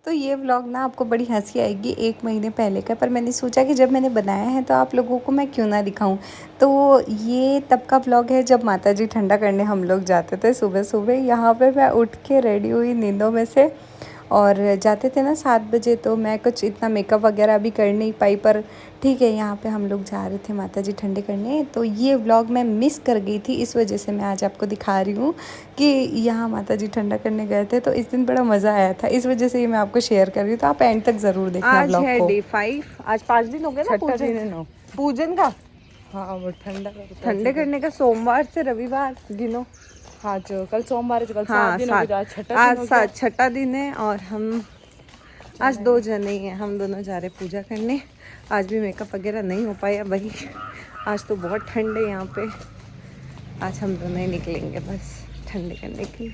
तो ये व्लॉग ना आपको बड़ी हंसी आएगी 1 महीने पहले का, पर मैंने सोचा कि जब मैंने बनाया है तो आप लोगों को मैं क्यों ना दिखाऊं। तो ये तब का व्लॉग है जब माता जी ठंडा करने हम लोग जाते थे सुबह सुबह। यहाँ पे मैं उठ के रेडी हुई नींदों में से और जाते थे ना 7 बजे, तो मैं कुछ इतना मेकअप वगैरह भी कर नहीं पाई, पर ठीक है यहाँ पे हम लोग जा रहे थे माता जी ठंडे करने। तो ये व्लॉग मैं मिस कर गई थी, इस वजह से मैं आज आपको दिखा रही हूँ कि यहाँ माता जी ठंडा करने गए थे। तो इस दिन बड़ा मज़ा आया था, इस वजह से ये मैं आपको शेयर कर रही हूँ। तो आप एंड तक ज़रूर देखना आज व्लॉग है को। डे 5, आज 5 दिन हो गए ना पूजन पूजन का। हाँ, वो ठंडे करने का सोमवार से रविवार गिनो। हाँ, जो कल सोमवार है, जो कल हाँ 7 दिन हो गए, 7, जो आज छठा दिन हो गया। आज छठा दिन है और हम आज 2 जने ही हैं, हम दोनों जा रहे पूजा करने। आज भी मेकअप वगैरह नहीं हो पाया भाई, आज तो बहुत ठंड है यहाँ पे। आज हम दोनों ही निकलेंगे बस ठंडे करने के लिए।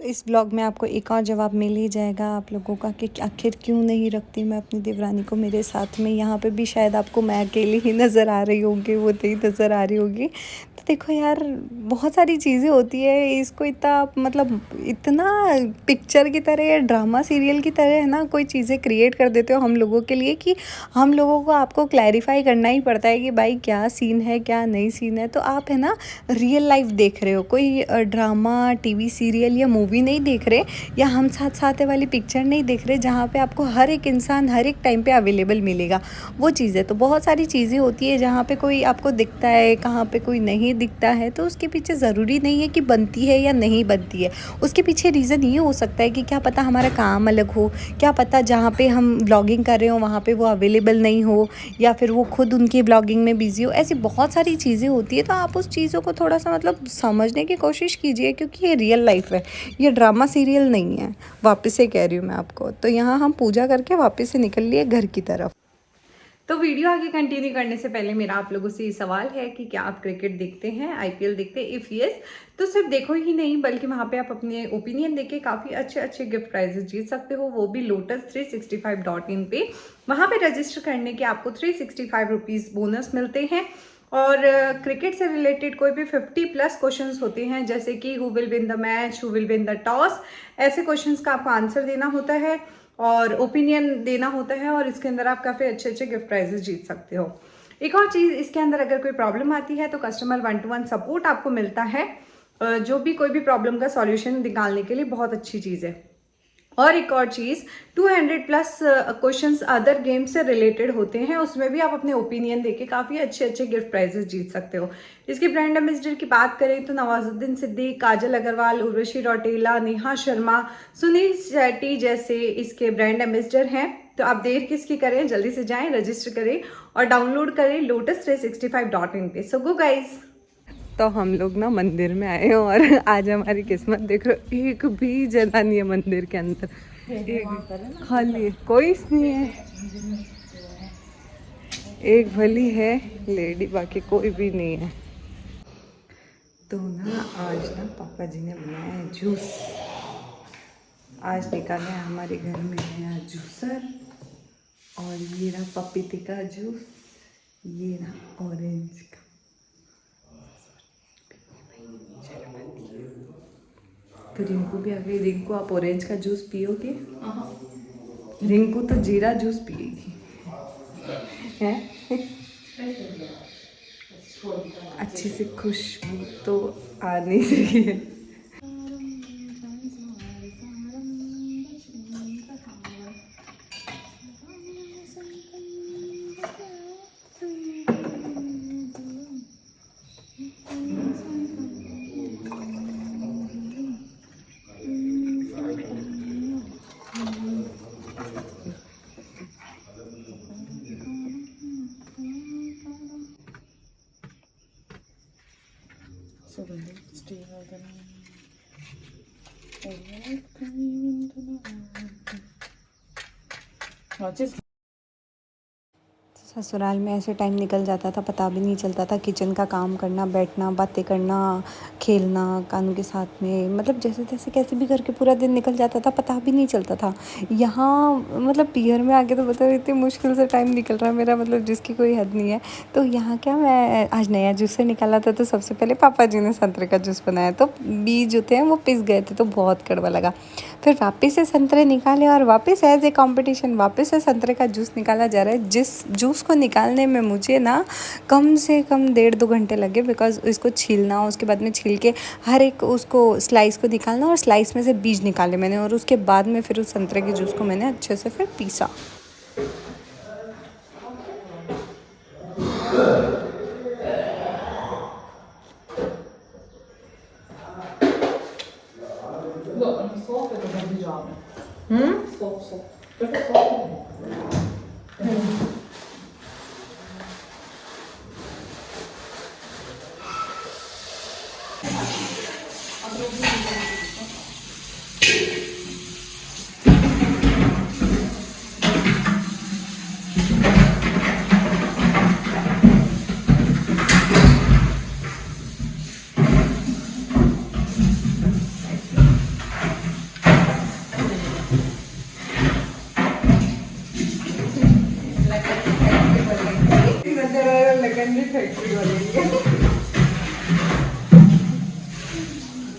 तो इस ब्लॉग में आपको एक और जवाब मिल ही जाएगा आप लोगों का कि आखिर क्यों नहीं रखती मैं अपनी देवरानी को मेरे साथ में। यहाँ पे भी शायद आपको मैं अकेली ही नज़र आ रही होगी, वो नहीं नज़र आ रही होगी। तो देखो यार, बहुत सारी चीज़ें होती है, इसको इतना मतलब इतना पिक्चर की तरह या ड्रामा सीरियल की तरह है ना, कोई चीज़ें क्रिएट कर देते हो हम लोगों के लिए कि हम लोगों को आपको क्लैरिफाई करना ही पड़ता है कि भाई क्या सीन है क्या नहीं सीन है। तो आप है ना रियल लाइफ देख रहे हो, कोई ड्रामा टीवी सीरियल या मूवी नहीं देख रहे, या हम साथ साथ वाली पिक्चर नहीं देख रहे जहाँ पे आपको हर एक इंसान हर एक टाइम पे अवेलेबल मिलेगा। वो चीज़ है। तो बहुत सारी चीज़ें होती है जहाँ पे कोई आपको दिखता है, कहाँ पे कोई नहीं दिखता है, तो उसके पीछे ज़रूरी नहीं है कि बनती है या नहीं बनती है। उसके पीछे रीज़न ये हो सकता है कि क्या पता हमारा काम अलग हो, क्या पता जहाँ पे हम ब्लॉगिंग कर रहे हो वहाँ पे वो अवेलेबल नहीं हो, या फिर वो खुद उनकी ब्लॉगिंग में बिज़ी हो। ऐसी बहुत सारी चीज़ें होती है। तो आप उस चीज़ों को थोड़ा सा मतलब समझने की कोशिश कीजिए, क्योंकि ये रियल लाइफ है, ये ड्रामा सीरियल नहीं है। वापस से कह रही हूँ मैं आपको। तो यहाँ हम पूजा करके वापस से निकल लिए घर की तरफ। तो वीडियो आगे कंटिन्यू करने से पहले मेरा आप लोगों से ये सवाल है कि क्या आप क्रिकेट देखते हैं, आईपीएल देखते हैं? इफ़ यस तो सिर्फ देखो ही नहीं बल्कि वहाँ पे आप अपने ओपिनियन देके काफ़ी अच्छे अच्छे गिफ्ट प्राइजेस जीत सकते हो, वो भी lotus365.in पे। वहाँ पे रजिस्टर करने के आपको 365 रुपीज़ बोनस मिलते हैं। और क्रिकेट से रिलेटेड कोई भी 50+ क्वेश्चंस होते हैं, जैसे कि who will win the match, who will win the toss, ऐसे क्वेश्चंस का आपको आंसर देना होता है और ओपिनियन देना होता है, और इसके अंदर आप काफ़ी अच्छे अच्छे गिफ्ट प्राइजेस जीत सकते हो। एक और चीज़, इसके अंदर अगर कोई प्रॉब्लम आती है तो कस्टमर 1-to-1 सपोर्ट आपको मिलता है, जो भी कोई भी प्रॉब्लम का सॉल्यूशन निकालने के लिए बहुत अच्छी चीज़ है। और एक और चीज़, 200+ क्वेश्चंस अदर गेम से रिलेटेड होते हैं, उसमें भी आप अपने ओपिनियन देके काफ़ी अच्छे अच्छे गिफ्ट प्राइजेस जीत सकते हो। इसके ब्रांड एम्बेसडर की बात करें तो नवाजुद्दीन सिद्दीक, काजल अग्रवाल, उर्वशी रौटेला, नेहा शर्मा, सुनील शेट्टी जैसे इसके ब्रांड एम्बेसडर हैं। तो आप देर किसकी करें, जल्दी से जाएं, रजिस्टर करें और डाउनलोड करें lotus365.in पे। सो गो गाइज। तो हम लोग ना मंदिर में आए हैं और आज हमारी किस्मत देख रहे हो, एक भी जना नहीं है मंदिर के अंदर, एक खाली है, कोई नहीं है। एक भली है लेडी, बाकी कोई भी नहीं है। तो ना आज ना पापा जी ने बनाया है जूस। आज निकाले हैं हमारे घर में नया जूसर, और ये रहा पपीते का जूस, ये रहा ऑरेंज का। तो रिंकू भी आ गई। रिंकू, आप ऑरेंज का जूस पियोगे? रिंकू तो जीरा जूस पिएगी है। अच्छी से खुशबू तो आ नहीं रही है। ससुराल में ऐसे टाइम निकल जाता था, पता भी नहीं चलता था। किचन का काम करना, बैठना, बातें करना, खेलना कानू के साथ में, मतलब जैसे तैसे कैसे भी करके पूरा दिन निकल जाता था, पता भी नहीं चलता था। यहाँ मतलब पीहर में आके तो बताओ इतनी मुश्किल से टाइम निकल रहा है मेरा, मतलब जिसकी कोई हद नहीं है। तो यहाँ क्या, मैं आज नया जूसर निकाला था, तो सबसे पहले पापा जी ने संतरे का जूस बनाया, तो बीज जो थे वो पिस गए थे, तो बहुत कड़वा लगा। फिर वापस से संतरे निकाले और वापस एज ए कंपटीशन वापस से संतरे का जूस निकाला जा रहा है, जिस जूस को निकालने में मुझे ना कम से कम 1.5-2 घंटे लगे, बिकॉज इसको छीलना, उसके बाद में छील के हर एक उसको स्लाइस को निकालना और स्लाइस में से बीज निकाले मैंने, और उसके बाद में फिर उस संतरे के जूस को मैंने अच्छे से फिर पीसा।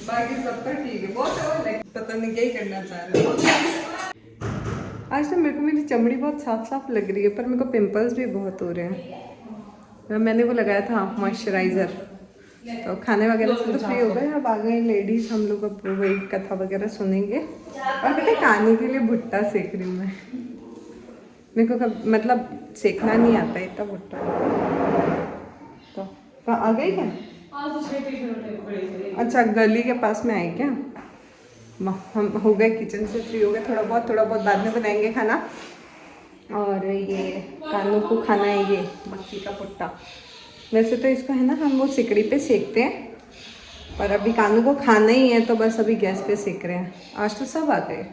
बाकी सब तो ठीक है, बहुत पता नहीं क्या ही करना चाह रहे हो। आज तो मेरे को मेरी चमड़ी बहुत साफ साफ लग रही है, पर मेरे को पिंपल्स भी बहुत हो रहे हैं। मैंने वो लगाया था मॉइस्चराइज़र, तो खाने वगैरह से तो फ्री हो गए। अब आ गए लेडीज़, हम लोग अब वही कथा वगैरह सुनेंगे। और बेटा खाने के लिए भुट्टा सेक रही हूँ मैं, मेरे को मतलब सेकना नहीं आता इतना भुट्टा। तो आ गई क्या? अच्छा, गली के पास में आए क्या? हम हो गए, किचन से फ्री हो गए, थोड़ा बहुत बाद में बनाएंगे खाना। और ये कानू को खाना है ये मक्की का भुट्टा। वैसे तो इसको है ना हम वो सिकड़ी पे सेकते हैं, पर अभी कानू को खाना ही है, तो बस अभी गैस पे सेक रहे हैं। आज तो सब आ गए।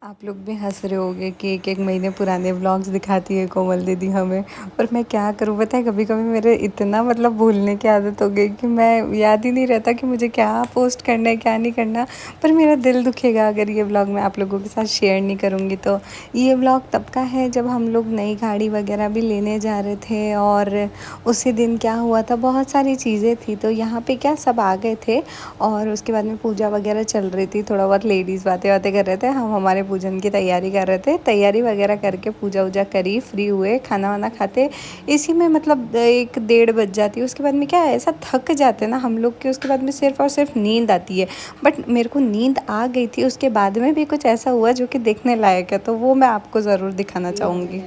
आप लोग भी हंस रहे होगे कि 1-1 महीने पुराने व्लॉग्स दिखाती है कोमल दीदी हमें, पर मैं क्या करूँ पता है, कभी कभी मेरे इतना मतलब भूलने की आदत हो गई कि मैं याद ही नहीं रहता कि मुझे क्या पोस्ट करना है क्या नहीं करना। पर मेरा दिल दुखेगा अगर ये व्लॉग मैं आप लोगों के साथ शेयर नहीं करूँगी। तो ये व्लॉग तब का है जब हम लोग नई गाड़ी वगैरह भी लेने जा रहे थे, और उसी दिन क्या हुआ था, बहुत सारी चीज़ें थी। तो यहाँ पर क्या सब आ गए थे, और उसके बाद में पूजा वगैरह चल रही थी, थोड़ा बहुत लेडीज़ बातें कर रहे थे, हम हमारे पूजन की तैयारी कर रहे थे। तैयारी वगैरह करके पूजा वूजा करी, फ्री हुए, खाना वाना खाते इसी में मतलब 1-1:30 बज जाती है। उसके बाद में क्या है, ऐसा थक जाते हैं ना हम लोग कि उसके बाद में सिर्फ और सिर्फ नींद आती है। बट मेरे को नींद आ गई थी, उसके बाद में भी कुछ ऐसा हुआ जो कि देखने लायक है, तो वो मैं आपको ज़रूर दिखाना चाहूँगी।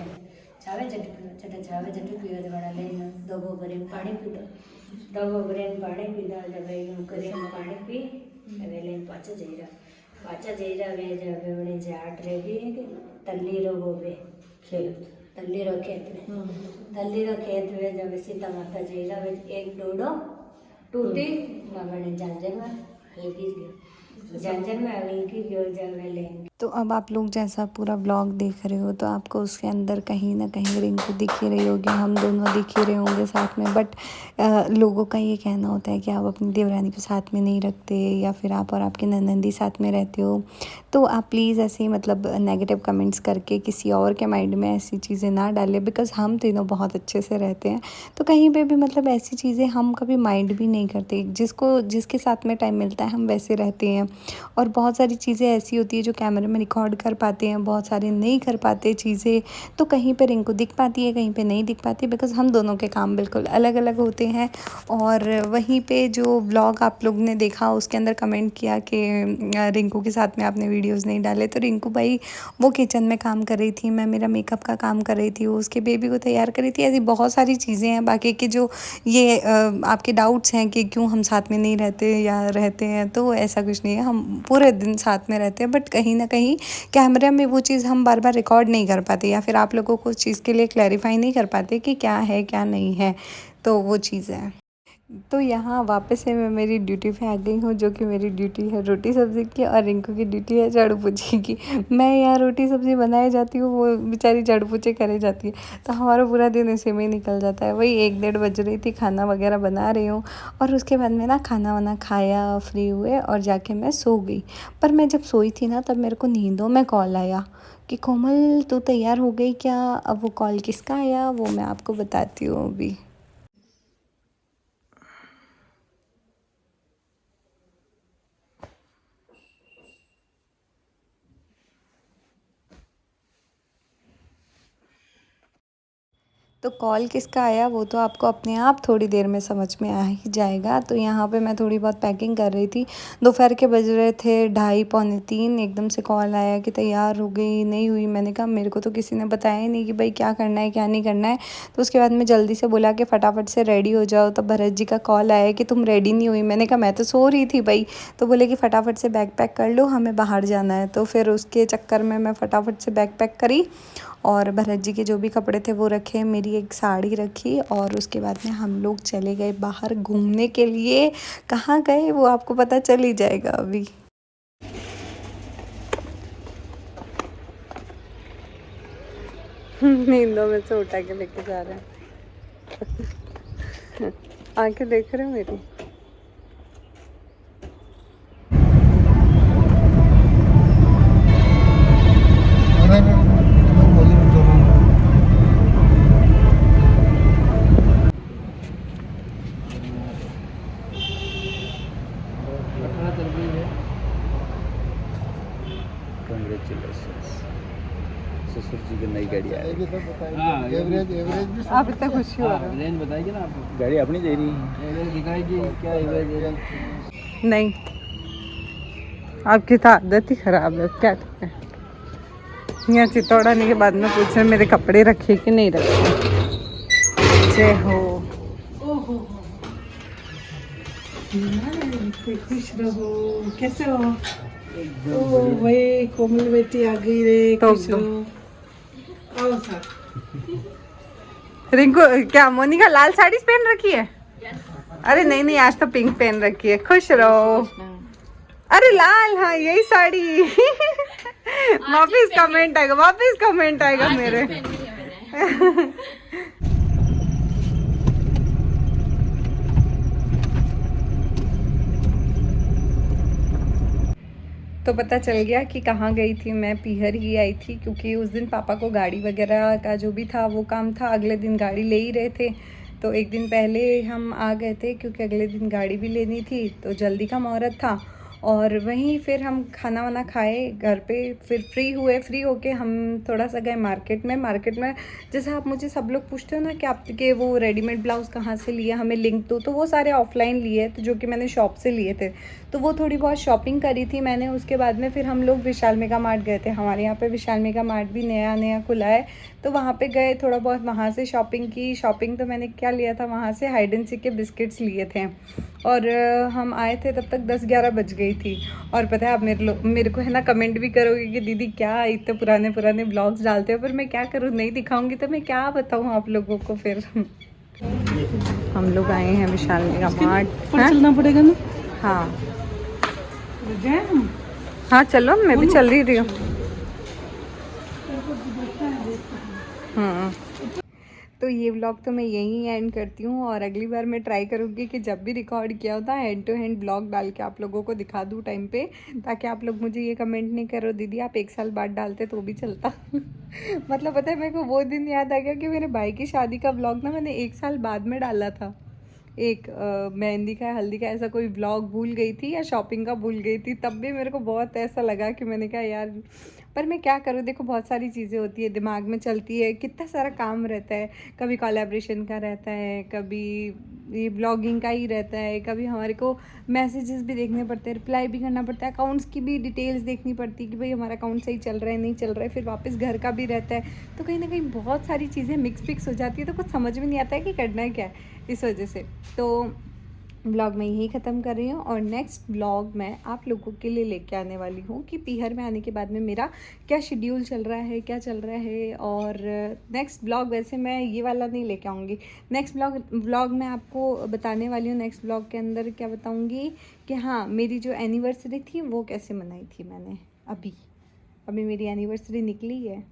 પાછા જઈરા વે જવે વણે જે આટ રેવી કે તલ્લીરો હોવે ખેત તલ્લીરો ખેત વે જવે સીતા માતા જઈરા વે એક ડોડો टूटी ना बने झांझर में हल्की गयो झांझर में हल्की गयो जवे लेंगे। तो अब आप लोग जैसा पूरा ब्लॉग देख रहे हो, तो आपको उसके अंदर कहीं ना कहीं रिंकू दिख ही रही होगी, हम दोनों दिख ही रहे होंगे साथ में। बट लोगों का ये कहना होता है कि आप अपनी देवरानी को साथ में नहीं रखते, या फिर आप और आपकी ननंदी साथ में रहते हो। तो आप प्लीज़ ऐसे ही मतलब नेगेटिव कमेंट्स करके किसी और के माइंड में ऐसी चीज़ें ना डालें, बिकॉज़ हम तीनों बहुत अच्छे से रहते हैं। तो कहीं पे भी मतलब ऐसी चीज़ें हम कभी माइंड भी नहीं करते, जिसके साथ में टाइम मिलता है हम वैसे रहते हैं। और बहुत सारी चीज़ें ऐसी होती है जो कैमरे में रिकॉर्ड कर पाते हैं, बहुत सारे नहीं कर पाते चीज़ें। तो कहीं पे रिंकू दिख पाती है, कहीं पे नहीं दिख पाती, बिकॉज़ हम दोनों के काम बिल्कुल अलग अलग होते हैं। और वहीं पे जो व्लॉग आप लोग ने देखा उसके अंदर कमेंट किया कि रिंकू के साथ में आपने वीडियोस नहीं डाले। तो रिंकू भाई वो किचन में काम कर रही थी, मैं मेरा मेकअप का काम कर रही थी, वो उसके बेबी को तैयार कर रही थी। ऐसी बहुत सारी चीज़ें हैं। बाकी के जो ये आपके डाउट्स हैं कि क्यों हम साथ में नहीं रहते या रहते हैं, तो ऐसा कुछ नहीं है, हम पूरे दिन साथ में रहते हैं। बट कहीं ना कहीं कैमरा में वो चीज़ हम बार बार रिकॉर्ड नहीं कर पाते, या फिर आप लोगों को उस चीज़ के लिए क्लैरिफाई नहीं कर पाते कि क्या है क्या नहीं है। तो वो चीज़ है। तो यहाँ वापस से मैं मेरी ड्यूटी पे आ गई हूँ, जो कि मेरी ड्यूटी है रोटी सब्ज़ी की और रिंकू की ड्यूटी है झाड़ू पोछे की। मैं यहाँ रोटी सब्ज़ी बनाए जाती हूँ, वो बेचारी झाड़ू पोछे करे जाती है। तो हमारा पूरा दिन इसी में ही निकल जाता है। वही 1-1:30 बज रही थी, खाना वगैरह बना रही हूँ और उसके बाद में ना खाना वाना खाया, फ्री हुए और जाके मैं सो गई। पर मैं जब सोई थी ना, तब मेरे को नींदों में कॉल आया कि कोमल तू तैयार हो गई क्या। अब वो कॉल किसका आया वो मैं आपको बताती हूँ अभी। तो कॉल किसका आया वो तो आपको अपने आप थोड़ी देर में समझ में आ ही जाएगा। तो यहाँ पे मैं थोड़ी बहुत पैकिंग कर रही थी, दोपहर के बज रहे थे 2:30 पौने 3। एकदम से कॉल आया कि तैयार हो गई नहीं हुई। मैंने कहा मेरे को तो किसी ने बताया ही नहीं कि भाई क्या करना है क्या नहीं करना है। तो उसके बाद मैं जल्दी से बोला कि फटाफट से रेडी हो जाओ। तब भरत जी का कॉल आया कि तुम रेडी नहीं हुई। मैंने कहा मैं तो सो रही थी भाई। तो बोले कि फटाफट से बैग पैक कर लो, हमें बाहर जाना है। तो फिर उसके चक्कर में मैं फटाफट से बैग पैक करी और भरत जी के जो भी कपड़े थे वो रखे, मेरी एक साड़ी रखी और उसके बाद में हम लोग चले गए बाहर घूमने के लिए। कहाँ गए वो आपको पता चल ही जाएगा अभी। नींदों में से उठा के लेके जा रहे हैं। आंखें देख रहे हो मेरी। ससुर जी की नई गाड़ी आ रही है। आप इतना खुशी हो रहे हो। बताइए ना आपको, गाड़ी अपनी दे रही है, दिखाएगी क्या एवरेज। नहीं, आपकी तो आदत ही खराब है। क्या करें, यहाँ चितौड़ाने के बाद में पूछ रहे मेरे कपड़े रखे कि नहीं रखे। जय हो। खुश रहो। कैसे हो? ओ भाई कोमल बेटी आ गई रे। तो खुश रहो। आओ सर। रिंकू क्या मोनिका लाल साड़ी पहन रखी है? अरे नहीं नहीं, आज तो पिंक पहन रखी है। खुश रहो। अरे लाल, हाँ यही साड़ी। वापिस कमेंट आएगा मेरे। तो पता चल गया कि कहाँ गई थी मैं। पीहर ही आई थी, क्योंकि उस दिन पापा को गाड़ी वगैरह का जो भी था वो काम था। अगले दिन गाड़ी ले ही रहे थे, तो एक दिन पहले हम आ गए थे क्योंकि अगले दिन गाड़ी भी लेनी थी। तो जल्दी का मुहूर्त था और वहीं फिर हम खाना वाना खाए घर पे। फिर फ्री होके हम थोड़ा सा गए मार्केट में जैसे आप मुझे सब लोग पूछते हो ना कि आपके वो रेडीमेड ब्लाउज़ कहाँ से लिए, हमें लिंक दो। तो वो सारे ऑफलाइन लिए, तो जो कि मैंने शॉप से लिए थे। तो वो थोड़ी बहुत शॉपिंग करी थी मैंने। उसके बाद में फिर हम लोग विशाल मेगा मार्ट गए थे। हमारे यहाँ पे विशाल मेगा मार्ट भी नया खुला है, तो वहाँ पे गए, थोड़ा बहुत वहाँ से शॉपिंग की। शॉपिंग तो मैंने क्या लिया था वहाँ से, हाइड एंड सीक के बिस्किट्स लिए थे। और हम आए थे तब तक 10-11 बज गई थी। और पता है आप मेरे को है ना कमेंट भी करोगे कि दीदी क्या इतने पुराने ब्लॉग्स डालते हो, पर मैं क्या करूँ, नहीं दिखाऊंगी तो मैं क्या बताऊँ आप लोगों को। फिर हम लोग आए हैं विशाल मेगा मार्ट। चलना पड़ेगा ना। हाँ जाए हम। हाँ चलो, मैं भी चल रही हूँ। तो ये व्लॉग तो मैं यहीं एंड करती हूँ और अगली बार मैं ट्राई करूँगी कि जब भी रिकॉर्ड किया होता है हैंड टू हैंड ब्लॉग डाल के आप लोगों को दिखा दूँ टाइम पे, ताकि आप लोग मुझे ये कमेंट नहीं करो दीदी आप 1 साल बाद डालते तो भी चलता। मतलब पता है मेरे को वो दिन याद आ गया कि मेरे भाई की शादी का व्लॉग ना मैंने 1 साल बाद में डाला था। एक मेहंदी का हल्दी का ऐसा कोई व्लॉग भूल गई थी या शॉपिंग का भूल गई थी। तब भी मेरे को बहुत ऐसा लगा कि मैंने कहा यार, पर मैं क्या करूँ, देखो बहुत सारी चीज़ें होती है दिमाग में चलती है, कितना सारा काम रहता है। कभी कोलैबोरेशन का रहता है, कभी ये ब्लॉगिंग का ही रहता है, कभी हमारे को मैसेजेस भी देखने पड़ते हैं, रिप्लाई भी करना पड़ता है, अकाउंट्स की भी डिटेल्स देखनी पड़ती है कि भाई हमारा अकाउंट सही चल रहा है नहीं चल रहा है, फिर वापस घर का भी रहता है। तो कहीं ना कहीं बहुत सारी चीज़ें मिक्स हो जाती है, तो कुछ समझ में नहीं आता है कि करना है क्या है, इस वजह से। तो व्लॉग मैं यही ख़त्म कर रही हूँ और नेक्स्ट व्लॉग मैं आप लोगों के लिए लेके आने वाली हूँ कि पीहर में आने के बाद में मेरा क्या शेड्यूल चल रहा है, क्या चल रहा है। और नेक्स्ट व्लॉग वैसे मैं ये वाला नहीं लेके आऊँगी। नेक्स्ट व्लॉग मैं आपको बताने वाली हूँ। नेक्स्ट व्लॉग के अंदर क्या बताऊँगी कि हाँ, मेरी जो एनिवर्सरी थी वो कैसे मनाई थी मैंने। अभी मेरी एनिवर्सरी निकली है।